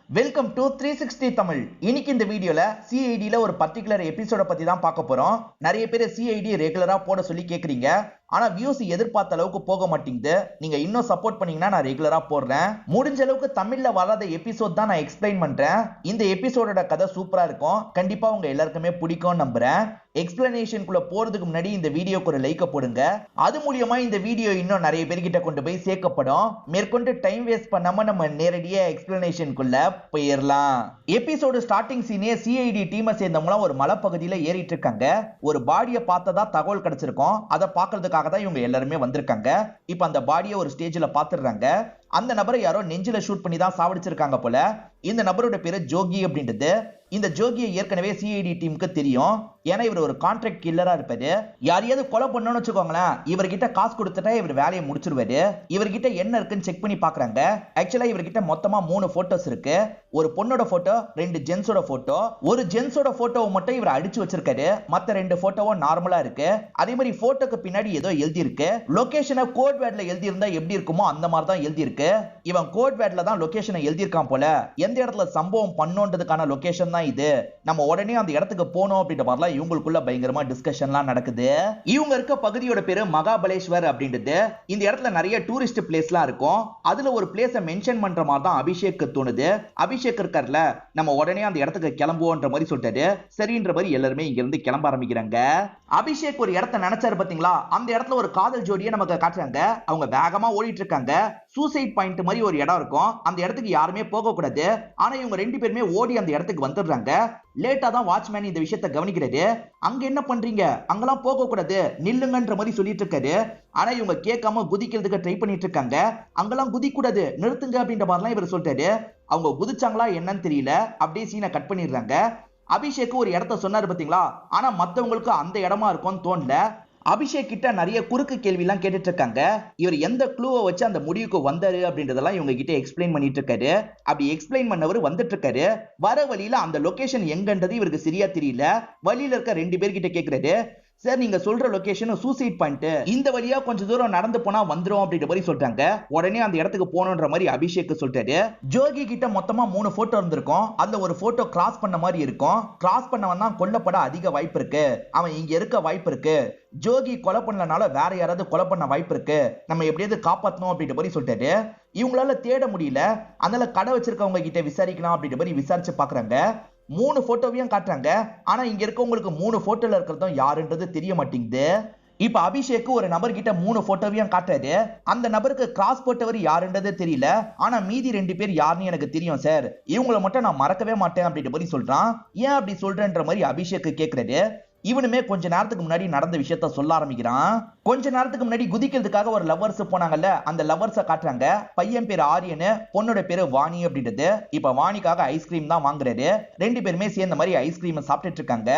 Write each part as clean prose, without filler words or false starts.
Welcome to 360 Tamil. இன்னைக்கு இந்த வீடியோல சிஐடில ஒரு பர்టిక్యులர் எபிசோட பத்தி தான் பார்க்க போறோம். நிறைய பேர் சிஐடி ரெகுலரா போட சொல்லி கேக்குறீங்க. ஆனா வியூஸ் எதிர்பார்த்த அளவுக்கு போக மாட்டேங்குது. நீங்க இன்னும் சப்போர்ட் பண்ணீங்கன்னா நான் ரெகுலரா போடுறேன். முடிஞ்ச அளவுக்கு தமிழ்ல வராத எபிசோட் தான் நான் எக்ஸ்பிளைன் பண்றேன். இந்த எபிசோடோட கதை சூப்பரா இருக்கும். கண்டிப்பா உங்க எல்லாருக்குமே பிடிக்கும் நம்புறேன். எக்ஸ்பிளனேஷனுக்குள்ள போறதுக்கு முன்னாடி இந்த வீடியோக்கு ஒரு லைக் போடுங்க. அது மூலமா இந்த வீடியோ இன்னும் நிறைய பேர்கிட்ட கொண்டு போய் சேர்க்கப்படும். மேற்கொண்டு டைம் வேஸ்ட் பண்ணாம நம்ம நேரடியா எக்ஸ்பிளனேஷனுக்குள்ள போயிடலாம். எபிசோடு ஸ்டார்டிங் சீனே சிஐடி டீமை சேர்ந்தவங்க ஒரு மலைப்பகுதியில ஏறிட்டு இருக்காங்க. ஒரு பாடியை பார்த்ததா தகவல் கிடைச்சிருக்கும். அதை பார்க்கறதுக்காக தான் இவங்க எல்லாருமே வந்திருக்காங்க. இப்ப அந்த பாடியை ஒரு ஸ்டேஜ்ல பாத்துறாங்க. அந்த நபரை யாரோ நெஞ்சில ஷூட் பண்ணி தான் சாவடிச்சிருக்காங்க போல. இந்த நபரோட பேரு ஜோகி அப்படின்றது. இந்த ஜோகியை ஏற்கனவே சிஐடி டீமுக்கு தெரியும். ஏன்னா இவர் ஒரு கான்ட்ராக்ட் கில்லரா இருப்பாரு. யாரையாவது கொலை பண்ணணும்னு வச்சுக்கோங்களேன், இவர்கிட்ட காசு கொடுத்துட்டா இவர் வேலையை முடிச்சிருவாரு. இவர்கிட்ட என்ன இருக்குன்னு செக் பண்ணி பாக்குறாங்க. ஆக்சுவலா இவர்கிட்ட மொத்தமா 3 போட்டோஸ் இருக்கு. ஒரு பொண்ணோட போட்டோ, 2 ஜென்ஸோட போட்டோ. ஒரு ஜென்ஸோட போட்டோவை மட்டும் இவர் அடிச்சு வச்சிருக்காரு. மத்த 2 போட்டோவும் நார்மலா இருக்கு. அதே மாதிரி போட்டோக்கு பின்னாடி ஏதோ எழுதி இருக்கு. லொகேஷனை கோட் வேர்ட்ல எழுதி இருந்தா எப்படி இருக்குமோ அந்த மாதிரி தான் எழுதி இருக்கு. இவன் கோட் வேர்ட்ல தான் லொகேஷனை எழுதி இருக்கான் போல. எந்த இடத்துல சம்பவம் பண்ணோன்றதுக்கான லொகேஷன் தான் இது. நம்ம உடனே அந்த இடத்துக்கு போனோம் அப்படின்ற மாதிரிலாம் இவங்களுக்குள்ள பயங்கரமா டிஸ்கஷன்லாம் நடக்குது. இவங்க இருக்க பகுதியோட பேரு மகாபலேஸ்வர் அப்படின்றது. இந்த இடத்துல நிறைய டூரிஸ்ட் பிளேஸ்லாம் இருக்கும். அதுல ஒரு பிளேஸை மென்ஷன் பண்ற மாதிரி தான் அபிஷேக்கு தோணுது. அபிஷேக் இருக்கார்ல, நம்ம உடனே அந்த இடத்துக்கு கிளம்புவோன்ற மாதிரி சொல்லிட்டாரு. சரின்ற மாதிரி எல்லாருமே இங்க இருந்து கிளம்ப ஆரம்பிக்கிறாங்க. அபிஷேக் ஒரு இடத்தை நினைச்சாரு பாத்தீங்களா, அந்த இடத்துல ஒரு காதல் ஜோடியை நமக்கு காட்டுறாங்க. அவங்க வேகமா ஓடிட்டு இருக்காங்க. சூசைட் பாயிண்ட் மாதிரி ஒரு இடம் இருக்கும். அந்த இடத்துக்கு யாருமே போக கூடாது. ஆனா இவங்க 2 பேருமே ஓடி அந்த இடத்துக்கு வந்துடுறாங்க. லேட்டா தான் வாட்ச்மேன் இந்த விஷயத்தை கவனிக்கிறாரு. அங்க என்ன பண்றீங்க, அங்கெல்லாம் போக கூடாது, நில்லுங்கன்ற மாதிரி சொல்லிட்டு இருக்காரு. ஆனா இவங்க கேட்காம குதிக்கிறதுக்கு ட்ரை பண்ணிட்டு இருக்காங்க. அங்கெல்லாம் குதிக்க கூடாது, நிறுத்துங்க அப்படின்ற மாதிரிலாம் இவர் சொல்லிட்டாரு. அவங்க குதிச்சாங்களா என்னன்னு தெரியல. அப்படியே சீனை கட் பண்ணிடுறாங்க. அபிஷேக் ஒரு இடத்த சொன்னாரு பாத்தீங்களா, ஆனா மத்தவங்களுக்கு அந்த இடமா இருக்கும்னு தோணல. அபிஷேக் கிட்ட நிறைய குறுக்கு கேள்வி எல்லாம் கேட்டுட்டு இருக்காங்க. இவர் எந்த க்ளூவை வச்சு அந்த முடிவுக்கு வந்தாரு அப்படின்றதெல்லாம் இவங்க கிட்ட எக்ஸ்பிளைன் பண்ணிட்டு இருக்காரு. அப்படி எக்ஸ்பிளைன் பண்ணவர் வந்துட்டு இருக்காரு. வர வழியில அந்த லொகேஷன் எங்கன்றது இவருக்கு சரியா தெரியல. வழியில இருக்க 2 பேர்கிட்ட கேக்குறாரு, சார் நீங்க சொல்ற லொகேஷன் சூசைட் பாயிண்ட், இந்த வழியா கொஞ்சம் தூரம் நடந்து போனா வந்துரும் அப்படின்ற மாதிரி சொல்றாங்க. உடனே அந்த இடத்துக்கு போகணுன்ற மாதிரி அபிஷேக் சொல்லிட்டாரு. ஜோகி கிட்ட மொத்தமா 3 போட்டோ இருந்திருக்கும். அந்த ஒரு போட்டோ கிராஸ் பண்ண மாதிரி இருக்கும். கிராஸ் பண்ணவன் தான் கொல்லப்பட அதிக வாய்ப்பு இருக்கு. அவன் இங்க இருக்க வாய்ப்பு இருக்கு. ஜோகி கொலை பண்ணலனால வேற யாராவது கொலை பண்ண வாய்ப்பு இருக்கு. நம்ம எப்படியாவது காப்பாத்தணும் அப்படின்ற மாதிரி சொல்லிட்டாரு. இவங்களால தேட முடியல. அதனால கடை வச்சிருக்கவங்க கிட்ட விசாரிக்கலாம் அப்படின்ற மாதிரி விசாரிச்சு பாக்குறாங்க. 3 போட்டோவையும் காட்டுறாங்க. ஆனா இங்க இருக்கவங்களுக்கு 3 போட்டோல இருக்கிறதும் யாருன்றது தெரிய மாட்டேங்குது. இப்ப அபிஷேக் ஒரு நபர் கிட்ட 3 போட்டோவையும் காட்டுறாரு. அந்த நபருக்கு கிராஸ் போட்டவர் யாருன்றது தெரியல. ஆனா மீதி 2 பேர் யாருன்னு எனக்கு தெரியும் சார். இவங்களை மட்டும் நான் மறக்கவே மாட்டேன் அப்படின்ற மாதிரி சொல்றான். ஏன் அப்படி சொல்றேன்ற மாதிரி அபிஷேக் கேக்குறாரு. இவனுமே கொஞ்ச நேரத்துக்கு முன்னாடி நடந்த விஷயத்த சொல்ல ஆரம்பிக்கிறான். கொஞ்ச நேரத்துக்கு முன்னாடி குதிக்கிறதுக்காக ஒரு லவர்ஸ் போனாங்கல்ல, அந்த லவர்ஸ காட்டுறாங்க. பையன் பேரு ஆரியன், பொண்ணோட பேரு வாணி அப்படின்றது. இப்ப வாணிக்காக ஐஸ்கிரீம் தான் வாங்குறாரு. 2 பேருமே சேர்ந்த மாதிரி ஐஸ்கிரீம் சாப்பிட்டுட்டு இருக்காங்க.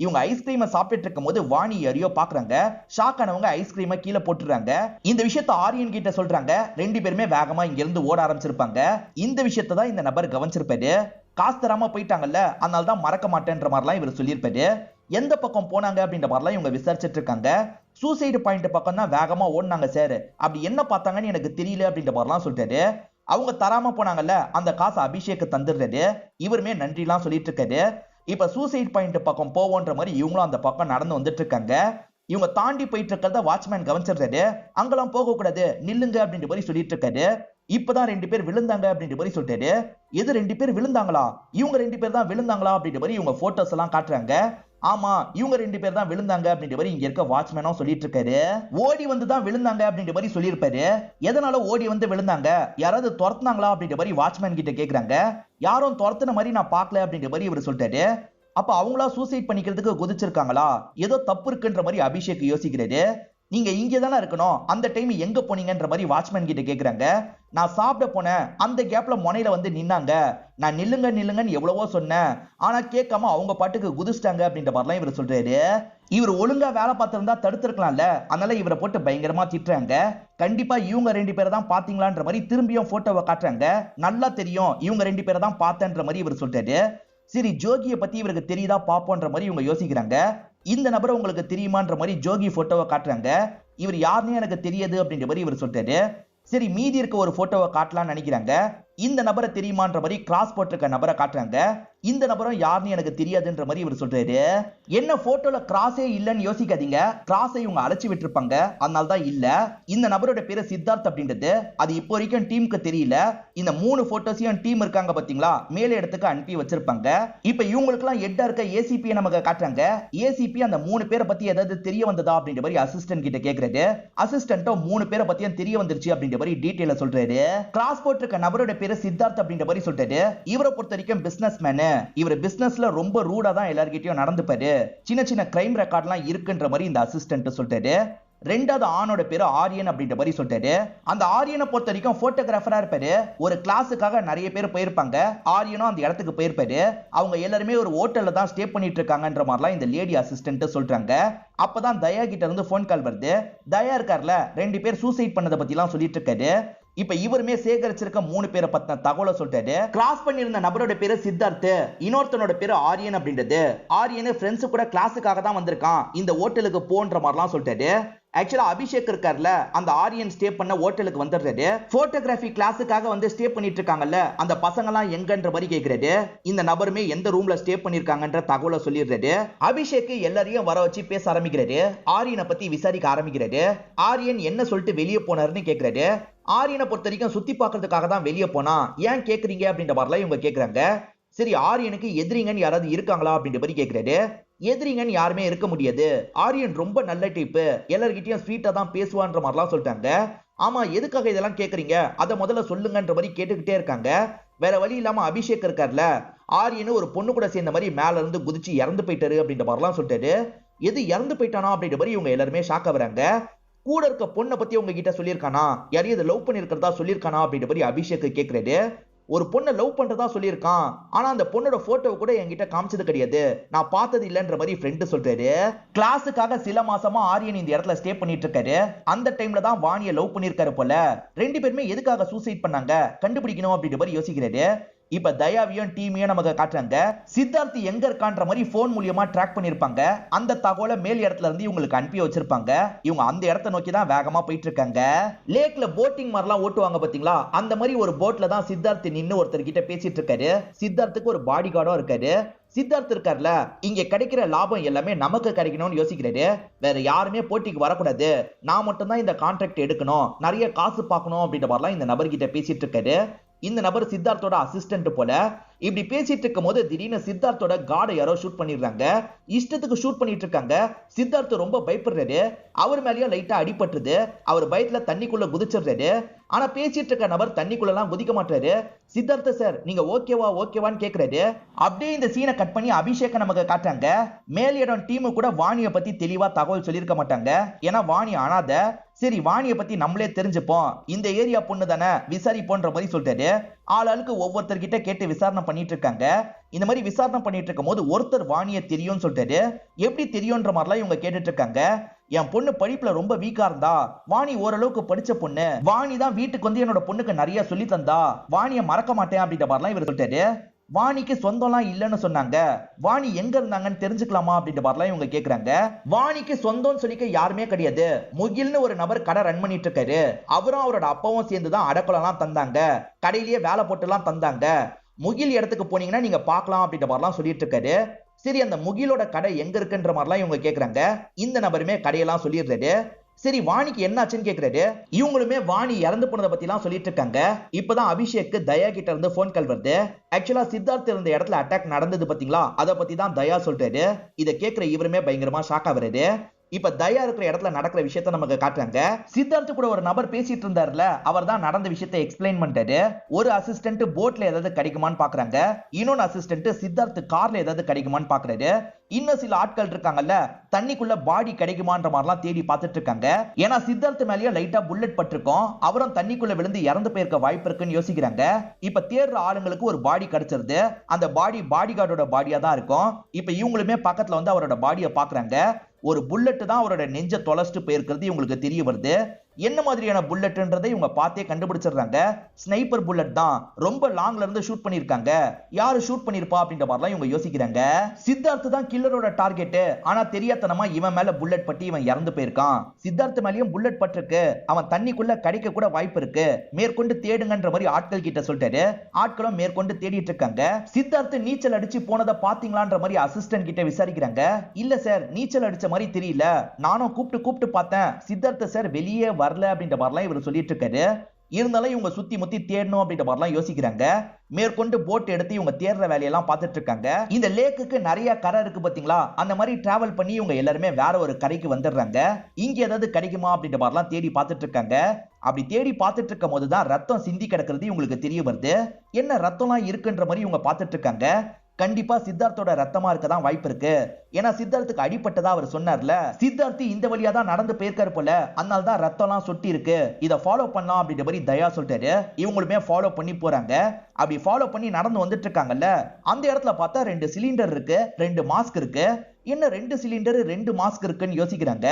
இவங்க ஐஸ்கிரீமை சாப்பிட்டு இருக்கும் போது வாணி யாரையோ பாக்குறாங்க. ஷாக் ஆனவங்க ஐஸ்கிரீமை கீழே போட்டுறாங்க. இந்த விஷயத்த ஆரியன் கிட்ட சொல்றாங்க. 2 பேருமே வேகமா இங்க இருந்து ஓட ஆரம்பிச்சிருப்பாங்க. இந்த விஷயத்த தான் இந்த நபர் கவனிச்சிருப்பாரு. காசு தராம போயிட்டாங்கல்ல, அதனால தான் மறக்க மாட்டேன்ற மாதிரிலாம் இவர் சொல்லியிருப்பாரு. எந்த பக்கம் போனாங்க அப்படின்ற மாதிரிலாம் இவங்க விசாரிச்சுட்டு இருக்காங்க. சூசைடு பாயிண்ட் பக்கம் தான் வேகமா ஓடினாங்க சார். அப்படி என்ன பார்த்தாங்கன்னு எனக்கு தெரியல அப்படின்ற மாதிரிலாம் சொல்லிட்டாரு. அவங்க தராம போனாங்கல்ல, அந்த காசை அபிஷேக் தந்துடுறாரு. இவருமே நன்றிலாம் சொல்லிட்டு இருக்காரு. இப்ப சூசைட் பாயிண்ட் பக்கம் போவோன்ற மாதிரி இவங்களும் அந்த பக்கம் நடந்து வந்துட்டு இருக்காங்க. இவங்க தாண்டி போயிட்டு இருக்கிறத வாட்ச்மேன் கவனிச்சிடுறாரு. அங்கெல்லாம் போக கூடாது, நில்லுங்க அப்படின்ற மாதிரி சொல்லிட்டு இருக்காரு. இப்பதான் 2 பேர் விழுந்தாங்க அப்படின்ற மாதிரி சொல்லிட்டாரு. எது 2 பேர் விழுந்தாங்களா? இவங்க 2 பேர் தான் விழுந்தாங்களா அப்படின்ற மாதிரி இவங்க போட்டோஸ் எல்லாம் காட்டுறாங்க. ஆமா, இவங்க 2 பேர் தான் விழுந்தாங்க அப்படின்ற மாதிரி இங்க இருக்க வாட்ச்மேனும் சொல்லிட்டு இருக்காரு. ஓடி வந்து தான் விழுந்தாங்க அப்படின்ற மாதிரி சொல்லியிருப்பாரு. எதனால ஓடி வந்து விழுந்தாங்க, யாராவது துரத்துனாங்களா அப்படின்ற மாதிரி வாட்ச்மேன் கிட்ட கேக்குறாங்க. யாரும் துரத்துன மாதிரி நான் பார்க்கல அப்படின்ற மாதிரி இவர் சொல்லிட்டாரு. அப்ப அவங்களா சூசைட் பண்ணிக்கிறதுக்கு குதிச்சிருக்காங்களா, ஏதோ தப்பு இருக்குன்ற மாதிரி அபிஷேக் யோசிக்கிறாரு. நீங்க இங்கே தானே இருக்கணும், அந்த டைம் எங்க போனீங்கன்ற மாதிரி வாட்ச்மேன் கிட்ட கேக்குறாங்க. நான் சாப்பிட போனேன், அந்த கேப்ல முனையில வந்து நின்னாங்க. நான் நில்லுங்க நில்லுங்கன்னு எவ்வளவோ சொன்னேன், ஆனா கேட்காம அவங்க பாட்டுக்கு குதிச்சிட்டாங்க அப்படின்ற மாதிரிலாம் இவர் சொல்றாரு. இவர் ஒழுங்கா வேலை பார்த்திருந்தா தடுத்திருக்கலாம்ல, அதனால இவரை போட்டு பயங்கரமா திட்டுறாங்க. கண்டிப்பா இவங்க 2 பேரை தான் பாத்தீங்களான்ற மாதிரி திரும்பியும் போட்டோவை காட்டுறாங்க. நல்லா தெரியும், இவங்க 2 பேரை தான் பார்த்தேன்ற மாதிரி இவர் சொல்றாரு. சரி, ஜோகியை பத்தி இவருக்கு தெரியுதா பாப்போன்ற மாதிரி இவங்க யோசிக்கிறாங்க. இந்த நபர் உங்களுக்கு தெரியுமான்ற மாதிரி ஜோகி போட்டோவை காட்டுறாங்க. இவர் யாருன்னு எனக்கு தெரியாது அப்படின்ற மாதிரி இவர் சொல்றாரு. சரி, மீதி இருக்க ஒரு போட்டோவை காட்டலாம்னு நினைக்கிறாங்க. இந்த நபரை தெரியுமான்ற மாதிரி கிராஸ் போட்டிருக்க நபரை காட்டுறாங்க. இந்த நபரும் யாருன்னு எனக்கு தெரியாதுன்ற மாதிரி இவர் சொல்றாரு. என்ன போட்டோல கிராஸே இல்லன்னு யோசிக்காதீங்க, கிராஸை இவங்க அழைச்சி விட்டுருப்பாங்க, அதனால தான் இல்ல. இந்த நபரோட பேரு சித்தார்த் அப்படின்றது அது இப்போ வரைக்கும் டீமுக்கு தெரியல. இந்த 3 போட்டோஸையும் டீம் இருக்காங்க பாத்தீங்களா, மேலே இடத்துக்கு அனுப்பி வச்சிருப்பாங்க. இப்ப இவங்களுக்கு எல்லாம் ஹெட்டா இருக்க ஏசிபி நமக்கு காட்டுறாங்க. ஏசிபி அந்த 3 பேரை பத்தி ஏதாவது தெரிய வந்ததா அப்படின்ற மாதிரி அசிஸ்டன்ட் கிட்ட கேக்குறாரு. அசிஸ்டன்ட்டும் 3 பேரை பத்தியும் தெரிய வந்துருச்சு அப்படின்ற மாதிரி டீடைலா சொல்றாரு. கிராஸ் போட்டிருக்க நபரோட பேரு சித்தார்த் அப்படின்ற மாதிரி சொல்றாரு. இவரை பொறுத்த வரைக்கும் பிசினஸ் மேனு, இவர் பிசினஸ்ல ரொம்ப ரூடா தான் எல்லார்கிட்டயும் நடந்துப்பாரு, சின்ன சின்ன கிரைம் ரெக்கார்ட்லாம் இருக்குன்ற மாதிரி இந்த அசிஸ்டன்ட் சொல்றாரு. ரெண்டாவது ஆணோட பேரு ஆரியன் அப்படின்ற மாதிரி சொல்றாரு. அந்த ஆரியனை பொறுத்த வரைக்கும் போட்டோகிராஃபரா இருப்பாரு. ஒரு கிளாஸுக்காக நிறைய பேர் போயிருப்பாங்க, ஆரியனும் அந்த இடத்துக்கு போயிருப்பாரு. அவங்க எல்லாருமே ஒரு ஹோட்டல்ல தான் ஸ்டே பண்ணிட்டு இருக்காங்கன்ற மாதிரிலாம் இந்த லேடி அசிஸ்டன்ட் சொல்றாங்க. அப்பதான் தயா கிட்ட இருந்து போன் கால் வருது. தயா இருக்கார்ல, 2 பேர் சூசைட் பண்ணதை பத்தி எல்லாம் சொல்லிட்டு இருக்காரு. இப்ப இவருமே சேகரிச்சிருக்க 3 பேரை பத்தின தகவலை சொல்றாரு. கிராஸ் பண்ணிருந்த நபரோட பேரு சித்தார்த், இன்னொருத்தனோட பேரு ஆரியன் அப்படின்றது. ஆரியன் ஃப்ரெண்ட்ஸ் கூட கிளாஸுக்காக தான் வந்திருக்கான், இந்த ஹோட்டலுக்கு போன்ற மாதிரிலாம் சொல்றாரு. ஆக்சுவலா அபிஷேக் இருக்கார்ல, அந்த ஆரியன் ஸ்டே பண்ண ஹோட்டலுக்கு வந்துடுறாரு. போட்டோகிராஃபி கிளாஸுக்காக வந்து ஸ்டே பண்ணிட்டு இருக்காங்கல்ல, அந்த பசங்க எல்லாம் எங்கன்ற மாதிரி கேக்குறாரு. இந்த நபருமே எந்த ரூம்ல ஸ்டே பண்ணிருக்காங்கன்ற தகவலை சொல்லிடுறாரு. அபிஷேக் எல்லாரையும் வர வச்சு பேச ஆரம்பிக்கிறாரு. ஆரியனை பத்தி விசாரிக்க ஆரம்பிக்கிறாரு. ஆரியன் என்ன சொல்லிட்டு வெளியே போனாருன்னு கேக்குறாரு. ஆரியனை பொறுத்த வரைக்கும் சுத்தி பார்க்கறதுக்காக தான் வெளியே போனா, ஏன் கேக்குறீங்க அப்படின்ற மாதிரிலாம் இவங்க கேக்குறாங்க. சரி, ஆரியனுக்கு எதிரிங்கன்னு யாராவது இருக்காங்களா அப்படின்ற மாதிரி கேக்குறாரு. எதிரிங்கன்னு யாருமே இருக்க முடியாது, ஆரியன் ரொம்ப நல்ல டைப், எல்லார்கிட்டயும் ஸ்வீட்டா தான் பேசுவான்ற மாதிரிலாம் சொல்லிட்டாங்க. ஆமா, எதுக்காக இதெல்லாம் கேக்குறீங்க, அதை முதல்ல சொல்லுங்கன்ற மாதிரி கேட்டுக்கிட்டே இருக்காங்க. வேற வழி இல்லாம அபிஷேக் இருக்கார்ல, ஆரியனு ஒரு பொண்ணு கூட சேர்ந்த மாதிரி மேல இருந்து குதிச்சு இறந்து போயிட்டாரு அப்படின்ற மாதிரிலாம் சொல்லிட்டாரு. எது இறந்து போயிட்டானா அப்படின்ற மாதிரி இவங்க எல்லாருமே ஷாக் ஆகுறாங்க. கூட இருக்க பொண்ணை பத்தி உங்க கிட்ட சொல்லியிருக்கானா, யாரையும் இதை லவ் பண்ணிருக்கிறதா சொல்லியிருக்கானா அப்படின்ற மாதிரி அபிஷேக் கேட்கிறாரு. ஒரு பொண்ணை லவ் பண்றதா சொல்லியிருக்கான், ஆனா அந்த பொண்ணோட போட்டோ கூட என்கிட்ட காமிச்சது கிடையாது, நான் பார்த்தது இல்லைன்ற மாதிரி ஃப்ரெண்டு சொல்றாரு. கிளாஸுக்காக சில மாசமா ஆரியன் இந்த இடத்துல ஸ்டே பண்ணிட்டு இருக்காரு. அந்த டைம்ல தான் வாணியை லவ் பண்ணிருக்காரு போல. 2 பேருமே எதுக்காக சூசைட் பண்ணாங்க கண்டுபிடிக்கணும் அப்படின்ற மாதிரி யோசிக்கிறாரு. இப்ப தயாவியும் டீமையும் நமக்கு காட்டுறாங்க. சித்தார்த் எங்க இருக்கான்ற மாதிரி போன் மூலியமா ட்ராக் பண்ணிருப்பாங்க. அந்த தகவலை மேல் இடத்துல இருந்து இவங்களுக்கு அனுப்பி வச்சிருப்பாங்க. இவங்க அந்த இடத்தை நோக்கி தான் வேகமா போயிட்டு இருக்காங்க. லேக்ல போட்டிங் மாதிரிலாம் ஓட்டுவாங்க பாத்தீங்களா, அந்த மாதிரி ஒரு போட்ல தான் சித்தார்த் நின்னு ஒருத்தர் கிட்ட பேசிட்டு இருக்காரு. சித்தார்த்துக்கு ஒரு பாடி கார்டும் இருக்காரு. சித்தார்த் இருக்கார்ல, இங்க கிடைக்கிற லாபம் எல்லாமே நமக்கு கிடைக்கணும்னு யோசிக்கிறாரு. வேற யாருமே போட்டிக்கு வரக்கூடாது, நான் மட்டும் தான் இந்த கான்ட்ராக்ட் எடுக்கணும், நிறைய காசு பார்க்கணும் அப்படின்ற மாதிரிலாம் இந்த நபர்கிட்ட பேசிட்டு இருக்காரு. இந்த நபர் சித்தார்த்தோட அசிஸ்டன்ட் போல. இப்படி பேசிட்டு இருக்கும் போது திடீர்னு சித்தார்த்தோட கார்டை யாரோ ஷூட் பண்ணிடுறாங்க. இஷ்டத்துக்கு ஷூட் பண்ணிட்டு இருக்காங்க. சித்தார்த் ரொம்ப பயப்படுறாரு. அவர் மேலயும் லைட்டா அடிபட்டுருது. அவர் பயத்துல தண்ணிக்குள்ள குதிச்சிடுறாரு. ஆனா பேசிட்டு இருக்க நபர் தண்ணிக்குள்ள எல்லாம் குதிக்க மாட்டாரு. சித்தார்த்த சார், நீங்க ஓகேவான்னு கேக்குறாரு. அப்படியே இந்த சீனை கட் பண்ணி அபிஷேக நமக்கு காட்டுறாங்க. மேலிடம் டீமு கூட வாணியை பத்தி தெளிவா தகவல் சொல்லியிருக்க மாட்டாங்க, ஏன்னா வாணி அனாத. சரி, வாணியை பத்தி நம்மளே தெரிஞ்சுப்போம், இந்த ஏரியா பொண்ணு தானே, விசாரிப்போன்ற மாதிரி சொல்றாரு. ஆளுக்கு ஒவ்வொருத்தர்கிட்ட கேட்டு விசாரணை பண்ணிட்டு இருக்காங்க. இந்த மாதிரி விசாரணை பண்ணிட்டு இருக்கும் போது ஒருத்தர் வாணியை தெரியும்னு சொல்றாரு. எப்படி தெரியும்ன்ற மாதிரிலாம் இவங்க கேட்டுட்டு இருக்காங்க. என் பொண்ணு படிப்புல ரொம்ப வீக்கா இருந்தா, வாணி ஓரளவுக்கு படிச்ச பொண்ணு, வாணி தான் வீட்டுக்கு வந்து என்னோட பொண்ணுக்கு நிறைய சொல்லி தந்தா, வாணியை மறக்க மாட்டேன் அப்படின்ற மாதிரிலாம் இவர் சொல்லிட்டாரு. வாணிக்கு சொந்தம்லாம் இல்லைன்னு சொன்னாங்க, வாணி எங்க இருந்தாங்கன்னு தெரிஞ்சுக்கலாமா அப்படின்ற மாதிரிலாம் இவங்க கேக்குறாங்க. வாணிக்கு சொந்தம்னு சொல்லிக்க யாருமே கிடையாது. முகில்னு ஒரு நபர் கடை ரன் பண்ணிட்டு இருக்காரு. அவரும் அவரோட அப்பாவும் சேர்ந்துதான் அடக்கலாம் தந்தாங்க, கடையிலேயே வேலை போட்டு எல்லாம் தந்தாங்க. முகில் இடத்துக்கு போனீங்கன்னா நீங்க பார்க்கலாம் அப்படின்ற மாதிரிலாம் சொல்லிட்டு இருக்காரு. சரி, அந்த முகிலோட கடை எங்க இருக்குன்ற மாதிரிலாம் இவங்க கேக்குறாங்க. இந்த நபருமே கடையெல்லாம் சொல்லிடுறாரு. சரி, வாணிக்கு என்னாச்சுன்னு கேக்குறாரு. இவங்களுமே வாணி இறந்து போனதை பத்தி எல்லாம் சொல்லிட்டு இருக்காங்க. இப்பதான் அபிஷேக் தயா கிட்ட இருந்து போன் கால் வருது. ஆக்சுவலா சித்தார்த் இருந்த இடத்துல அட்டாக் நடந்தது பாத்தீங்களா, அதை பத்தி தான் தயா சொல்றாரு. இதை கேட்கிற இவருமே பயங்கரமா ஷாக் ஆகுறாரு. இப்ப தயா இருக்கிற இடத்துல நடக்கிற விஷயத்த நமக்கு காட்டுறாங்க. சித்தார்த் கூட ஒரு நபர் பேசிட்டு இருந்தாருல, அவர் தான் நடந்த விஷயத்தை எக்ஸ்பிளைன் பண்ணிட்டாரு. ஒரு அசிஸ்டன்ட் போட்ல ஏதாவது கிடைக்குமான்னு பாக்குறாங்க. இன்னொன்னு அசிஸ்டன்ட் சித்தார்த் கார்ல ஏதாவது கிடைக்குமான்னு பாக்குறாரு. இன்னும் சில ஆட்கள் இருக்காங்கல்ல, தண்ணிக்குள்ள பாடி கிடைக்குமான்ற மாதிரிலாம் தேடி பார்த்துட்டு இருக்காங்க. ஏன்னா சித்தார்த் மேலேயே லைட்டா புல்லட் பட்டிருக்கும், அவரும் தண்ணிக்குள்ள விழுந்து இறந்து போயிருக்க வாய்ப்பு இருக்குன்னு யோசிக்கிறாங்க. இப்ப தேடுற ஆளுங்களுக்கு ஒரு பாடி கிடைச்சிருது. அந்த பாடி கார்டோட பாடியா தான் இருக்கும். இப்ப இவங்களுமே பக்கத்துல வந்து அவரோட பாடியை பாக்குறாங்க. ஒரு புல்லட் தான் அவரோட நெஞ்ச தொலைச்சிட்டு போயிருக்கிறது இவங்களுக்கு தெரிய வருது. என்ன மாதிரியான புல்லட்ன்றதை இவங்க பார்த்தே கண்டுபிடிச்சிடுறாங்க. ஸ்னைப்பர் புல்லட் தான், ரொம்ப லாங்ல இருந்து ஷூட் பண்ணிருக்காங்க. யாரு ஷூட் பண்ணிருப்பா அப்படின்ற மாதிரிலாம் இவங்க யோசிக்கிறாங்க. சித்தார்த் தான் கில்லரோட டார்கெட். ஆனா தெரியாதனமா இவன் மேல புல்லட் பட்டு இவன் இறந்து போயிருக்கான். சித்தார்த் மேலயும் புல்லட் பட்டிருக்கு. அவன் தண்ணிக்குள்ள கிடைக்க கூட வாய்ப்பு இருக்கு. மேற்கொண்டு தேடுங்கன்ற மாதிரி ஆட்கள் கிட்ட சொல்லிட்டாரு. ஆட்களும் மேற்கொண்டு தேடிட்டு இருக்காங்க. சித்தார்த் நீச்சல் அடிச்சு போனதை பாத்தீங்களான்ற மாதிரி அசிஸ்டன்ட் கிட்ட விசாரிக்கிறாங்க. இல்ல சார், நீச்சல் அடிச்ச மாதிரி தெரியல. நானும் கூப்பிட்டு பார்த்தேன். சித்தார்த் சார் வெளியே வரல அப்படின்ற மாதிரிலாம் இவர் சொல்லிட்டு இருக்காரு. இருந்தாலும் இவங்க சுத்தி முத்தி தேடணும் அப்படின்ற மாதிரிலாம் யோசிக்கிறாங்க. மேற்கொண்டு போட் எடுத்து இவங்க தேடுற வேலையெல்லாம் பார்த்துட்டு இருக்காங்க. இந்த லேக்குக்கு நிறைய கரை இருக்கு பாத்தீங்களா, அந்த மாதிரி டிராவல் பண்ணி இவங்க எல்லாருமே வேற ஒரு கரைக்கு வந்துடுறாங்க. இங்க ஏதாவது கிடைக்குமா அப்படின்ற மாதிரிலாம் தேடி பார்த்துட்டு இருக்காங்க. அப்படி தேடி பார்த்துட்டு இருக்கும் போதுதான் ரத்தம் சிந்தி கிடக்கிறது இவங்களுக்கு தெரிய வருது. என்ன ரத்தம்லாம் இருக்குன்ற மாதிரி இவங்க பார்த்துட்டு இருக்காங்க. கண்டிப்பா சித்தார்த்தோட ரத்தமா இருக்கதான் வாய்ப்பு இருக்கு. ஏன்னா சித்தார்த்துக்கு அடிப்பட்டதா அவர் சொன்னார்ல. சித்தார்த் இந்த வழியா தான் நடந்து போயிருக்காரு போல, அதனால தான் ரத்தம்லாம் சொட்டி இருக்கு. இதை ஃபாலோ பண்ணலாம் அப்படின்ற மாதிரி தயா சொல்லிட்டாரு. இவங்களுமே ஃபாலோ பண்ணி போறாங்க. அப்படி ஃபாலோ பண்ணி நடந்து வந்துட்டு இருக்காங்கல்ல, அந்த இடத்துல பார்த்தா 2 சிலிண்டர் இருக்கு, 2 மாஸ்க் இருக்கு. என்ன 2 சிலிண்டர் 2 மாஸ்க் இருக்குன்னு யோசிக்கிறாங்க.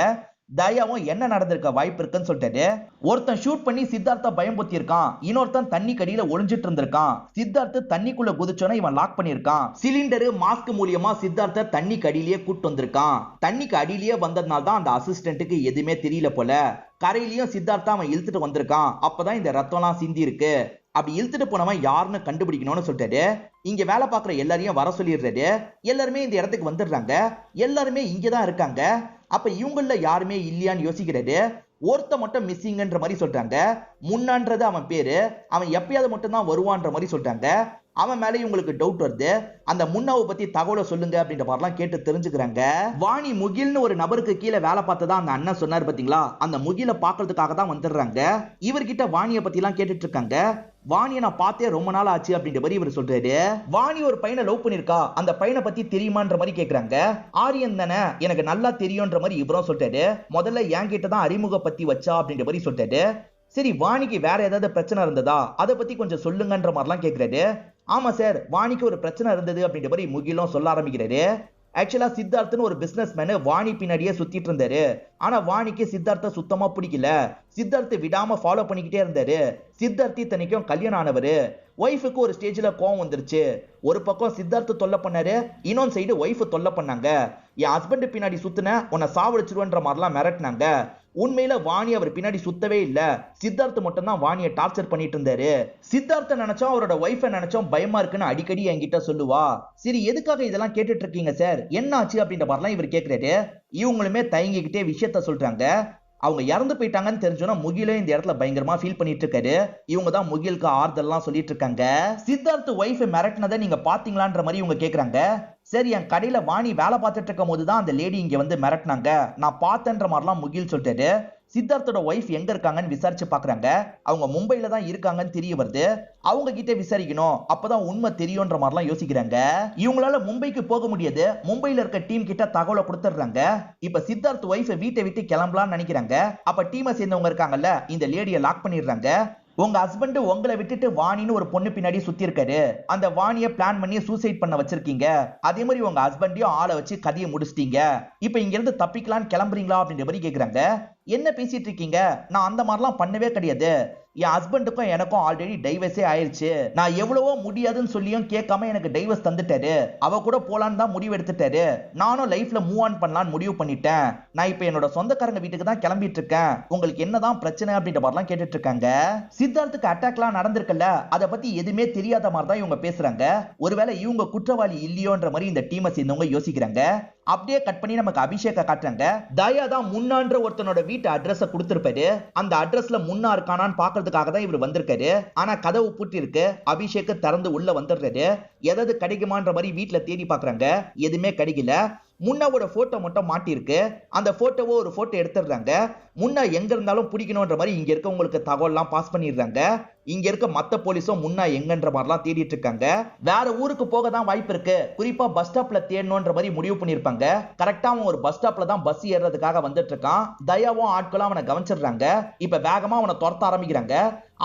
தயாவும் என்ன நடந்திருக்க வாய்ப்பு இருக்குன்னு சொல்லிட்டாரு. ஒருத்தன் ஷூட் பண்ணி சித்தார்த்த பயம்புத்தி இருக்கான், இன்னொருத்தன் தண்ணி கடியில ஒளிஞ்சிட்டு இருந்திருக்கான். சித்தார்த் தண்ணிக்குள்ள குதிச்சோன்னா இவன் லாக் பண்ணிருக்கான். சிலிண்டரு மாஸ்க் மூலியமா சித்தார்த்த தண்ணி கடியிலேயே கூட்டு வந்திருக்கான். தண்ணிக்கு அடியிலேயே வந்ததுனால தான் அந்த அசிஸ்டன்ட்டுக்கு எதுவுமே தெரியல போல. கரையிலயும் சித்தார்த்த அவன் இழுத்துட்டு வந்திருக்கான். அப்பதான் இந்த ரத்தம்லாம் சிந்தி இருக்கு. அப்படி இழுத்துட்டு போனவன் யாருன்னு கண்டுபிடிக்கணும்னு சொல்லிட்டாரு. இங்க வேலை பார்க்குற எல்லாரையும் வர சொல்லிடுறாரு. எல்லாருமே இந்த இடத்துக்கு வந்துடுறாங்க. எல்லாருமே இங்கதான் இருக்காங்க. அப்ப இவங்கள யாருமே இல்லையான்னு யோசிக்கிறாரு. ஒருத்த மட்டும் மிஸ்ஸிங்ன்ற மாதிரி சொல்றாங்க. முன்னான்றது அவன் பேரு. அவன் எப்பயாவது மட்டும் தான் வருவான்ற மாதிரி சொல்றாங்க. அவன் மேலே இவங்களுக்கு டவுட் வருது. அந்த முன்னாவை பத்தி தகவலை சொல்லுங்க அப்படின்ற மாதிரிலாம் கேட்டு தெரிஞ்சுக்கிறாங்க. வாணி முகில்னு ஒரு நபருக்கு கீழே வேலை பார்த்ததா அந்த அண்ணன் சொன்னார் பாத்தீங்களா, அந்த முகிலை பாக்குறதுக்காக தான் வந்துடுறாங்க. இவர்கிட்ட வாணியை பத்தி எல்லாம் கேட்டுட்டு இருக்காங்க. வாணியை நான் பார்த்தே ரொம்ப நாள் ஆச்சு அப்படின்ற மாதிரி இவர் சொல்றாரு. வாணி ஒரு பையனை லவ் பண்ணிருக்கா, அந்த பையனை பத்தி தெரியுமான்ற மாதிரி கேக்குறாங்க. ஆரியன் தானே, எனக்கு நல்லா தெரியும்ன்ற மாதிரி இவரும் சொல்றாரு. முதல்ல என்கிட்ட தான் அறிமுக பத்தி வச்சா அப்படின்ற மாதிரி சொல்றாரு. சரி, வாணிக்கு வேற ஏதாவது பிரச்சனை இருந்ததா, அதை பத்தி கொஞ்சம் சொல்லுங்கன்ற மாதிரிலாம் கேக்குறாரு. ஆமா சார், வாணிக்கு ஒரு பிரச்சனை இருந்தது அப்படின்ற மாதிரி முகிலும் சொல்ல ஆரம்பிக்கிறாரு. ஆக்சுவலா சித்தார்த்னு ஒரு பிசினஸ் மேனு வாணி பின்னாடியே சுத்திட்டு இருந்தாரு. ஆனா வாணிக்கு சித்தார்த்த சுத்தமா பிடிக்கல. சித்தார்த்த விடாம ஃபாலோ பண்ணிக்கிட்டே இருந்தாரு. சித்தார்த்தி தனிக்கும் கல்யாணம் ஆனவரு. ஒய்ஃபுக்கு ஒரு ஸ்டேஜ்ல கோவம் வந்துருச்சு. ஒரு பக்கம் சித்தார்த்த தொல்லை பண்ணாரு, இன்னொன்று சைடு ஒய்ஃப் தொல்லை பண்ணாங்க. என் ஹஸ்பண்ட் பின்னாடி சுத்தின உன்னை சாவடிச்சிருவன்ற மாதிரிலாம் மிரட்டினாங்க. உண்மையில வாணி அவர் பின்னாடி சுத்தவே இல்ல. சித்தார்த் மட்டும் தான் வாணியை டார்ச்சர் பண்ணிட்டு இருந்தாரு. சித்தார்த்த நினைச்சோம் அவரோட ஒய்ஃபை நினைச்சோம் பயமா இருக்குன்னு அடிக்கடி என்கிட்ட சொல்லுவா. சரி, எதுக்காக இதெல்லாம் கேட்டுட்டு இருக்கீங்க சார், என்ன ஆச்சு அப்படின்ற மாதிரிலாம் இவர் கேட்கிறாரு. இவங்களுமே தயங்கிக்கிட்டே விஷயத்த சொல்றாங்க. அவங்க இறந்து போயிட்டாங்கன்னு தெரிஞ்சோன்னா முகிலே இந்த இடத்துல பயங்கரமா ஃபீல் பண்ணிட்டு இருக்காரு. இவங்க தான் முகிலுக்கு ஆறுதல்லாம் சொல்லிட்டு இருக்காங்க. சித்தார்த் ஒய்ஃப் மிரட்டினதை நீங்க பாத்தீங்களான்ற மாதிரி இவங்க கேக்குறாங்க. சரி, என் கடையில வாணி வேலை பார்த்துட்டு இருக்கும் போதுதான் அந்த லேடி இங்க வந்து மிரட்டினாங்க, நான் பார்த்தேன்ற மாதிரிலாம் முகில் சொல்லிட்டாரு. சித்தார்த்தோட ஒய்ஃப் எங்க இருக்காங்கன்னு விசாரிச்சு பாக்குறாங்க. அவங்க மும்பைல தான் இருக்காங்கன்னு தெரிய வருது. அவங்க கிட்ட விசாரிக்கணும், அப்பதான் உண்மை தெரியும்ன்ற மாதிரிலாம் யோசிக்கிறாங்க. இவங்களால மும்பைக்கு போக முடியாது. மும்பைல இருக்க டீம் கிட்ட தகவலை கொடுத்துடுறாங்க. இப்ப சித்தார்த் ஒய்ஃப் வீட்டை விட்டு கிளம்பலாம்னு நினைக்கிறாங்க. அப்ப டீமை சேர்ந்தவங்க இருக்காங்கல்ல, இந்த லேடியை லாக் பண்ணிடுறாங்க. உங்க ஹஸ்பண்ட் உங்களை விட்டுட்டு வாணின்னு ஒரு பொண்ணு பின்னாடி சுத்தி இருக்காரு. அந்த வாணியை பிளான் பண்ணி சூசைட் பண்ண வச்சிருக்கீங்க. அதே மாதிரி உங்க ஹஸ்பண்டையும் ஆளை வச்சு கதையை முடிச்சிட்டீங்க. இப்ப இங்க இருந்து தப்பிக்கலான்னு கிளம்புறீங்களா அப்படின்ற மாதிரி கேக்குறாங்க. என்ன பேசிட்டு இருக்கீங்க, நான் அந்த மாதிரிலாம் பண்ணவே கிடையாது. என் ஹஸ்பண்டுக்கும் எனக்கும் ஆல்ரெடி டைவர்ஸே ஆயிருச்சு. நான் எவ்வளவோ முடியாதுன்னு சொல்லியும் கேட்காம எனக்கு டைவர்ஸ் தந்துட்டாரு. அவ கூட போலான்னு தான் முடிவு எடுத்துட்டாரு. நானும் லைஃப்ல மூவ் ஆன் பண்ணலான்னு முடிவு பண்ணிட்டேன். நான் இப்ப என்னோட சொந்தக்காரங்க வீட்டுக்கு தான் கிளம்பிட்டு இருக்கேன். உங்களுக்கு என்னதான் பிரச்சனை அப்படின்ற மாதிரிலாம் கேட்டுட்டு இருக்காங்க. சித்தார்த்துக்கு அட்டாக்லாம் நடந்திருக்கல, அதை பத்தி எதுவுமே தெரியாத மாதிரி தான் இவங்க பேசுறாங்க. ஒருவேளை இவங்க குற்றவாளி இல்லையோன்ற மாதிரி இந்த டீமை சேர்ந்தவங்க யோசிக்கிறாங்க. அப்படியே கட் பண்ணி நமக்கு அபிஷேக காட்டுறாங்க. தயா தான் முன்னான்ற ஒருத்தனோட வீட்டு அட்ரஸ கொடுத்திருப்பாரு. அந்த அட்ரஸ்ல முன்னா இருக்கானான்னு பாக்குறதுக்காக தான் இவர் வந்திருக்காரு. ஆனா கதவு பூட்டி இருக்கு. அபிஷேக் திறந்து உள்ள வந்துடுறாரு. ஏதாவது கிடைக்குமான்ற மாதிரி வீட்டுல தேடி பாக்குறாங்க. எதுவுமே கிடைக்கல. முன்னாவோட போட்டோ மட்டும் மாட்டிருக்கு. அந்த போட்டோவோ ஒரு போட்டோ எடுத்துடுறாங்க. முன்னா எங்க இருந்தாலும் பிடிக்கணும்ன்ற மாதிரி இங்க இருக்கவங்களுக்கு தகவல்லாம் பாஸ் பண்ணிடுறாங்க. இங்க இருக்க மத்த போலீஸும் முன்னா எங்கன்ற மாதிரிலாம் தேடிட்டு இருக்காங்க. வேற ஊருக்கு போக தான் வாய்ப்பு இருக்கு, குறிப்பா பஸ் ஸ்டாப்ல தேடணும்ன்ற மாதிரி முடிவு பண்ணிருப்பாங்க. கரெக்டா அவன் ஒரு பஸ் ஸ்டாப்ல தான் பஸ் ஏறதுக்காக வந்துட்டு இருக்கான். தயாவும் ஆட்களும் அவனை கவனிச்சிடுறாங்க. இப்ப வேகமா அவனை துரத்த ஆரம்பிக்கிறாங்க.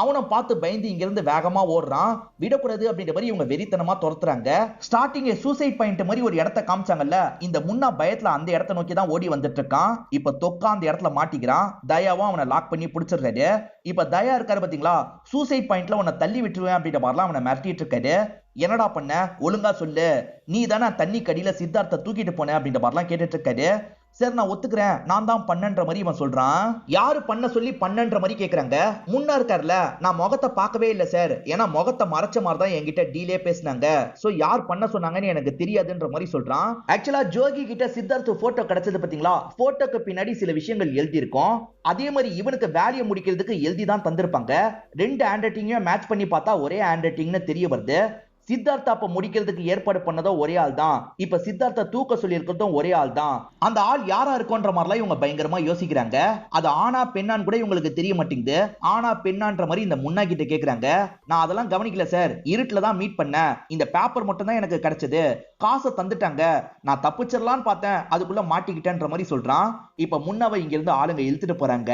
அவனை பார்த்து பயந்து இங்க இருந்து வேகமா ஓடுறான். விடக்கூடாது அப்படின்ற மாதிரி இவங்க வெறித்தனமா துரத்துறாங்க. ஸ்டார்டிங் சூசைட் பாயிண்ட் மாதிரி ஒரு இடத்தை காமிச்சாங்கல்ல, இந்த முன்னா பயத்துல அந்த இடத்தை நோக்கி தான் ஓடி வந்துட்டு இருக்கான். இப்ப தொக்கா அந்த இடத்துல மாட்டிக்கிறான். தயாவும் அவனை லாக் பண்ணி பிடிச்சிடுறாரு. இப்ப தயா இருக்காரு பாத்தீங்களா, சூசைட் பாயிண்ட்ல உன்னை தள்ளி விட்டுருவேன் அப்படின்ற மாதிரிலாம் அவனை மிரட்டிட்டு இருக்காரு. என்னடா பண்ண, ஒழுங்கா சொல்லு, நீ தானே தண்ணி கடியில சித்தார்த்த தூக்கிட்டு போன அப்படின்ற மாதிரிலாம் கேட்டுட்டு இருக்காரு. சரி நான் ஒத்துக்கிறேன், நான் தான் பண்ணன்ற மாதிரி இவன் சொல்றான். யாரு பண்ண சொல்லி பண்ணன்ற மாதிரி கேக்குறாங்க. முன்னா இருக்காருல, நான் முகத்தை பார்க்கவே இல்லை சார், ஏன்னா முகத்தை மறைச்ச மாதிரி தான் என்கிட்ட டீலே பேசினாங்க, சோ யார் பண்ண சொன்னாங்கன்னு எனக்கு தெரியாதுன்ற மாதிரி சொல்றான். ஆக்சுவலா ஜோகி கிட்ட சித்தார்த் போட்டோ கிடைச்சது பாத்தீங்களா, போட்டோக்கு பின்னாடி சில விஷயங்கள் எழுதி இருக்கும். அதே மாதிரி இவனுக்கு வேலையை முடிக்கிறதுக்கு எழுதி தான் தந்திருப்பாங்க. ரெண்டு ஹேண்ட் ரைட்டிங்கையும் மேட்ச் பண்ணி பார்த்தா ஒரே ஹேண்ட் ரைட்டிங்னு தெரிய வருது. சித்தார்த்தா அப்ப முடிக்கிறதுக்கு ஏற்பாடு பண்ணதோ ஒரே ஆள் தான். இப்ப சித்தார்த்த தூக்க சொல்லி இருக்கிறதும் ஒரே ஆள் தான். அந்த ஆள் யாரா இருக்கும்ன்ற மாதிரிலாம் இவங்க பயங்கரமா யோசிக்கிறாங்க. அது ஆனா பெண்ணான்னு கூட இவங்களுக்கு தெரிய மாட்டேங்குது. ஆனா பெண்ணான்ற மாதிரி இந்த முன்னா கிட்ட கேக்குறாங்க. நான் அதெல்லாம் கவனிக்கல சார், இருட்டுல தான் மீட் பண்ணேன், இந்த பேப்பர் மட்டும் தான் எனக்கு கிடைச்சது, காசை தந்துட்டாங்க, நான் தப்பிச்சிடலான்னு பார்த்தேன், அதுக்குள்ள மாட்டிக்கிட்டேன்ற மாதிரி சொல்றான். இப்ப முன்னாவை இங்க இருந்து ஆளுங்க இழுத்துட்டு போறாங்க.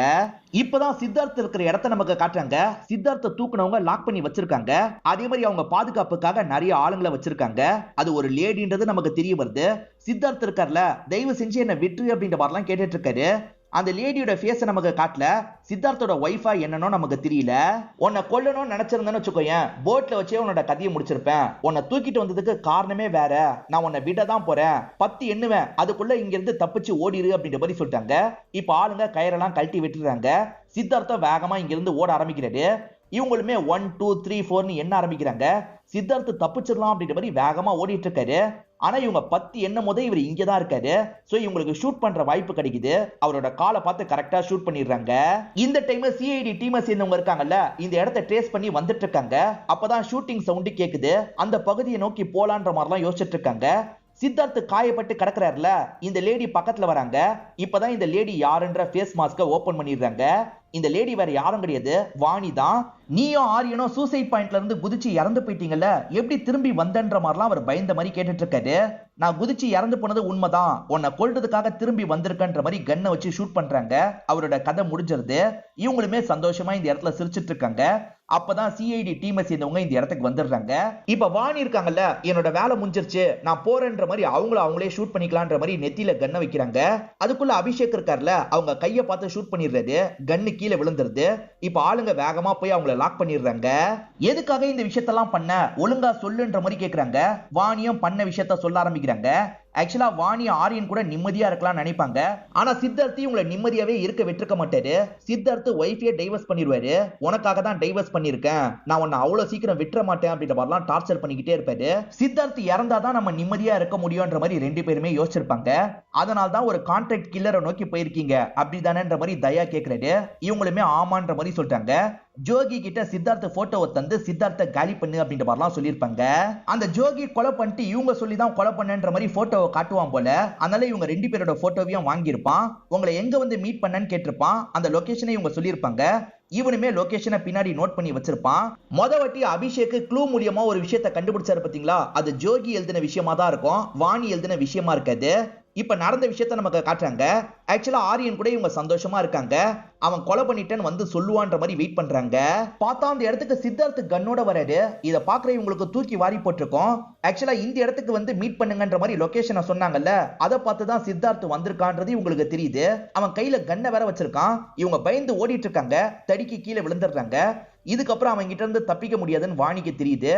இப்பதான் சித்தார்த் இருக்கிற இடத்தை நமக்கு காட்டுறாங்க. சித்தார்த்த தூக்குனவங்க லாக் பண்ணி வச்சிருக்காங்க. அதே மாதிரி அவங்க பாதுகாப்புக்காக நிறைய ஆளுங்களை வச்சிருக்காங்க. அது ஒரு லேடின்றது நமக்கு தெரிய வருது. சித்தார்த் இருக்கார்ல, தயவு செஞ்சு என்ன விட்டு அப்படின்ற மாதிரிலாம் கேட்டுட்டு இருக்காரு. அந்த லேடியோட ஃபேஸ் நமக்கு காட்டல. சித்தார்த்தோட ஒய்ஃபா என்னன்னோ நமக்கு தெரியல. உன்னை கொல்லணும்னு நினைச்சிருந்தேன்னு வச்சுக்கோயேன், போட்ல வச்சே உன்னோட கதையை முடிச்சிருப்பேன். உன்னை தூக்கிட்டு வந்ததுக்கு காரணமே வேற. நான் உன்னை விட தான் போறேன், 10 எண்ணுவேன், அதுக்குள்ள இங்க இருந்து தப்பிச்சு ஓடிரு அப்படின்ற மாதிரி சொல்லிட்டாங்க. இப்ப ஆளுங்க கயிறெல்லாம் கழட்டி விட்டுறாங்க. சித்தார்த்தம் வேகமா இங்க இருந்து ஓட ஆரம்பிக்கிறாரு. இவங்களுமே 1 2 3 4 எண்ண ஆரம்பிக்கிறாங்க. சித்தார்த் தப்பிச்சிடலாம் அப்படின்ற மாதிரி வேகமா ஓடிட்டு இருக்காரு. ஆனா இவங்க 10 எண்ணும் போதே இவர் இங்கதான் இருக்காரு. சோ இவங்களுக்கு ஷூட் பண்ற வாய்ப்பு கிடைக்குது. அவரோட காலை பார்த்து கரெக்டா ஷூட் பண்ணிடுறாங்க. இந்த டைம் சிஐடி டீமை சேர்ந்தவங்க இருக்காங்கல்ல, இந்த இடத்தை ட்ரேஸ் பண்ணி வந்துட்டு இருக்காங்க. அப்பதான் ஷூட்டிங் சவுண்ட் கேக்குது. அந்த பகுதியை நோக்கி போலான்ற மாதிரிலாம் யோசிச்சுட்டு இருக்காங்க. சித்தார்த் காயப்பட்டு கிடக்குறாருல, இந்த லேடி பக்கத்துல வராங்க. இப்பதான் இந்த லேடி யாருன்ற ஃபேஸ் மாஸ்க ஓபன் பண்ணிடுறாங்க. இந்த லேடி வேற யாரும் கிடையாது, வாணி தான். நீயும் ஆரியனும் சூசைட் பாயிண்ட்ல இருந்து குதிச்சு இறந்து போயிட்டீங்கல்ல, எப்படி திரும்பி வந்தன்ற மாதிரிலாம் அவர் பயந்த மாதிரி கேட்டுட்டு இருக்காரு. நான் குதிச்சு இறந்து போனது உண்மைதான், உன்னை கொல்றதுக்காக திரும்பி வந்திருக்கன்ற மாதிரி கன்னை வச்சு ஷூட் பண்றாங்க. அவரோட கதை முடிஞ்சிருது. இவங்களுமே சந்தோஷமா இந்த இடத்துல சிரிச்சிட்டு இருக்காங்க. அப்பதான் சிஐடி டீமை சேர்ந்தவங்க இந்த இடத்துக்கு வந்துடுறாங்க. இப்ப வாணி இருக்காங்கல்ல, என்னோட வேலை முடிஞ்சிருச்சு, நான் போறேன்ற மாதிரி அவங்களே ஷூட் பண்ணிக்கலான்ற மாதிரி நெத்தியில கன்னை வைக்கிறாங்க. அதுக்குள்ள அபிஷேக் இருக்கார்ல, அவங்க கையை பார்த்து ஷூட் பண்ணிடுறது, கன்னு கீழே விழுந்துருது. இப்ப ஆளுங்க வேகமா போய் அவங்கள லாக் பண்ணிடுறாங்க. எதுக்காக இந்த விஷயத்தெல்லாம் பண்ண, ஒழுங்கா சொல்லுன்ற மாதிரி கேக்குறாங்க. வாணியும் பண்ண விஷயத்த சொல்ல ஆரம்பிக்கிறாங்க. ஆக்சுவலா வாணி ஆரியன் கூட நிம்மதியா இருக்கலாம் நினைப்பாங்க. ஆனா சித்தார்த்தி உங்களை நிம்மதியாவே இருக்க விட்டுருக்க மாட்டாரு. சித்தார்த் ஒய்ஃபையே டைவர்ஸ் பண்ணிடுவாரு. உனக்காக தான் டைவர்ஸ் பண்ணிருக்கேன், நான் உன்னை அவ்வளவு சீக்கிரம் விட்டுற மாட்டேன் அப்படின்ற மாதிரிலாம் டார்ச்சர் பண்ணிக்கிட்டே இருப்பாரு. சித்தார்த் இறந்தாதான் நம்ம நிம்மதியா இருக்க முடியும்ன்ற மாதிரி ரெண்டு பேருமே யோசிச்சிருப்பாங்க. அதனால தான் ஒரு கான்ட்ராக்ட் கில்லரை நோக்கி போயிருக்கீங்க அப்படிதானேன்ற மாதிரி தயா கேக்குறாரு. இவங்களுமே ஆமான்ற மாதிரி சொல்லிட்டாங்க. ஜோகி கிட்ட சித்தார்த்த போட்டோவை தந்து சித்தார்த்த காலி பண்ணு அப்படின்ற மாதிரிலாம் சொல்லியிருப்பாங்க. அந்த ஜோகி கொலை பண்ணிட்டு இவங்க சொல்லி தான் கொலை பண்ணன்ற மாதிரி போட்டோவை காட்டுவான் போல. அதனால இவங்க ரெண்டு பேரோட போட்டோவையும் வாங்கியிருப்பான். உங்களை எங்க வந்து மீட் பண்ணன்னு கேட்டிருப்பான். அந்த லொகேஷனை இவங்க சொல்லியிருப்பாங்க. இவனுமே லொகேஷனை பின்னாடி நோட் பண்ணி வச்சிருப்பான். மொதவட்டி அபிஷேக் க்ளூ மூலியமா ஒரு விஷயத்தை கண்டுபிடிச்சாரு பாத்தீங்களா, அது ஜோகி எழுதின விஷயமா தான் இருக்கும், வாணி எழுதின விஷயமா இருக்காது. இப்ப நடந்த விஷயத்த நமக்கு காட்டுறாங்க. ஆக்சுவலா ஆரியன் கூட இவங்க சந்தோஷமா இருக்காங்க. அவன் கொலை பண்ணிட்டேன்னு வந்து சொல்லுவான்ற மாதிரி வெயிட் பண்றாங்க. பார்த்தா அந்த இடத்துக்கு சித்தார்த் கன்னோட வராரு. இத பாக்குற இவங்களுக்கு தூக்கி வாரி போட்டிருக்கோம். ஆக்சுவலா இந்த இடத்துக்கு வந்து மீட் பண்ணுங்கன்ற மாதிரி லொகேஷனை சொன்னாங்கல்ல, அதை பார்த்து தான் சித்தார்த் வந்திருக்கான்றது இவங்களுக்கு தெரியுது. அவன் கையில கன்னை வேற வச்சிருக்கான். இவங்க பயந்து ஓடிட்டு இருக்காங்க. தடிக்கு கீழே விழுந்துடுறாங்க. இதுக்கப்புறம் அவங்க கிட்ட இருந்து தப்பிக்க முடியாதுன்னு வாணிக்கு தெரியுது.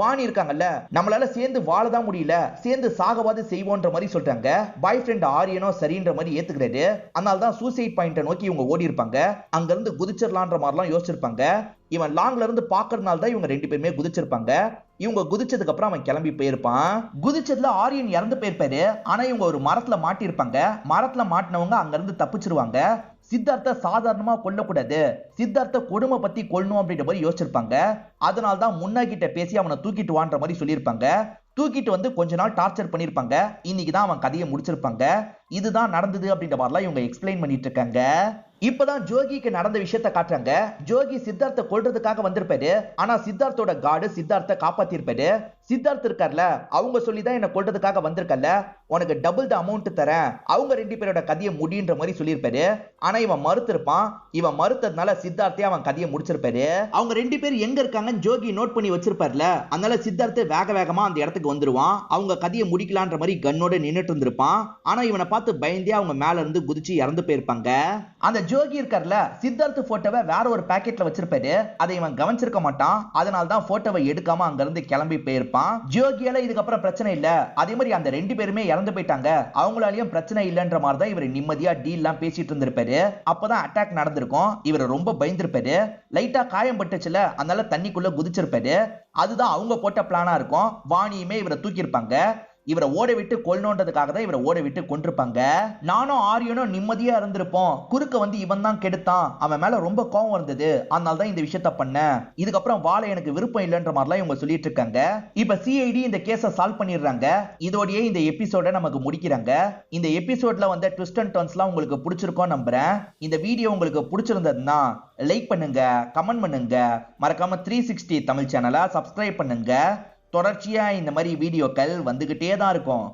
வாணி இருக்காங்கல்ல, நம்மளால சேர்ந்து வாழதான் முடியல, சேர்ந்து சாகவாது செய்வோன்ற மாதிரி சொல்றாங்க. பாய் ஃப்ரெண்ட் ஆரியனோ சரின்ற மாதிரி ஏத்துக்கிறாரு. அதனால தான் சூசைட் பாயிண்ட நோக்கி இவங்க ஓடி இருப்பாங்க. அங்க இருந்து குதிச்சிடலான்ற மாதிரிலாம் யோசிச்சிருப்பாங்க. இவன் லாங்ல இருந்து பாக்குறதுனால தான் இவங்க ரெண்டு பேருமே குதிச்சிருப்பாங்க. இவங்க குதிச்சதுக்கு அப்புறம் அவன் கிளம்பி போயிருப்பான். குதிச்சதுல ஆரியன் இறந்து போயிருப்பாரு. ஆனா இவங்க ஒரு மரத்துல மாட்டிருப்பாங்க. மரத்துல மாட்டினவங்க அங்க இருந்து தப்பிச்சிருவாங்க. சித்தார்த்த சாதாரணமா கொல்லக்கூடாது, சித்தார்த்த கொடுமை பத்தி கொல்லணும் அப்படின்ற மாதிரி யோசிச்சிருப்பாங்க. அதனால தான் முன்னா கிட்ட பேசி அவனை தூக்கிட்டு வான்ற மாதிரி சொல்லியிருப்பாங்க. தூக்கிட்டு வந்து கொஞ்ச நாள் டார்ச்சர் பண்ணிருப்பாங்க. இன்னைக்கு தான் அவன் கதையை முடிச்சிருப்பாங்க. இதுதான் நடந்தது அப்படின்ற மாதிரிலாம் இவங்க எக்ஸ்பிளைன் பண்ணிட்டு இருக்காங்க. இப்பதான் ஜோகிக்கு நடந்த விஷயத்த காட்டுறாங்க. ஜோகி சித்தார்த்த கொல்றதுக்காக வந்திருப்பாரு. ஆனா சித்தார்த்தோட காடு சித்தார்த்த காப்பாத்திருப்பாரு. சித்தார்த் இருக்கார்ல, அவங்க சொல்லிதான் என்ன கொல்றதுக்காக வந்திருக்கல, உனக்கு டபுள் த அமௌண்ட் தரேன், அவங்க 2 பேரோட கதையை முடின்ற மாதிரி சொல்லியிருப்பாரு. ஆனா இவன் மறுத்திருப்பான். இவன் மறுத்ததுனால சித்தார்த்தே அவன் கதையை முடிச்சிருப்பாரு. அவங்க 2 பேர் எங்க இருக்காங்கன்னு ஜோகி நோட் பண்ணி வச்சிருப்பார்ல, அதனால சித்தார்த்த வேக வேகமா அந்த இடத்துக்கு வந்துருவான். அவங்க கதையை முடிக்கலான்ற மாதிரி கன்னோட நின்னுட்டு இருந்திருப்பான். ஆனா இவனை பார்த்து பயந்தே அவங்க மேல இருந்து குதிச்சு இறந்து போயிருப்பாங்க. அந்த ஜோகி இருக்கார்ல, சித்தார்த் போட்டோவை வேற ஒரு பாக்கெட்ல வச்சிருப்பாரு. அதை இவன் கவனிச்சிருக்க மாட்டான். அதனால தான் போட்டோவை எடுக்காம அங்க இருந்து கிளம்பி போயிருப்பான். ஜோகியால இதுக்கப்புறம் பிரச்சனை இல்ல. அதே மாதிரி அந்த 2 பேருமே இறந்து போயிட்டாங்க. அவங்களாலயும் பிரச்சனை இல்லன்ற மாதிரி தான் இவர் நிம்மதியா டீல் எல்லாம் பேசிட்டு இருந்திருப்பாரு. அப்பதான் அட்டாக் நடந்திருக்கும். இவர் ரொம்ப பயந்திருப்பாரு. லைட்டா காயம் பட்டுச்சுல, அதனால தண்ணிக்குள்ள குதிச்சிருப்பாரு. அதுதான் அவங்க போட்ட பிளானா இருக்கும். வாணியுமே இவரை தூக்கியிருப்பாங்க. இவரை ஓட விட்டு கொல்லணுன்றதுக்காக தான் இவரை ஓட விட்டு கொண்டிருப்பாங்க. நானும் ஆரியனும் நிம்மதியா இருந்திருப்போம். குறுக்க வந்து இவன் தான் கெடுத்தான், அவன் மேல ரொம்ப கோவம் இருந்தது, அதனால தான் இந்த விஷயத்த பண்ணேன், இதுக்கப்புறம் வாழ எனக்கு விருப்பம் இல்லைன்ற மாதிரிலாம் இவங்க சொல்லிட்டு இருக்காங்க. இப்ப சிஐடி இந்த கேஸை சால்வ் பண்ணிடுறாங்க. இதோடயே இந்த எபிசோட நமக்கு முடிக்கிறாங்க. இந்த எபிசோட்ல வந்த ட்விஸ்ட் அண்ட் டர்ன்ஸ்லாம் உங்களுக்கு பிடிச்சிருக்கும் நம்புறேன். இந்த வீடியோ உங்களுக்கு பிடிச்சிருந்ததுன்னா லைக் பண்ணுங்க, கமெண்ட் பண்ணுங்க, மறக்காம 360 தமிழ் சேனலை சப்ஸ்கிரைப் பண்ணுங்க. தொடர்ச்சியா இந்த மாதிரி வீடியோக்கள் வந்துகிட்டே தான் இருக்கும்.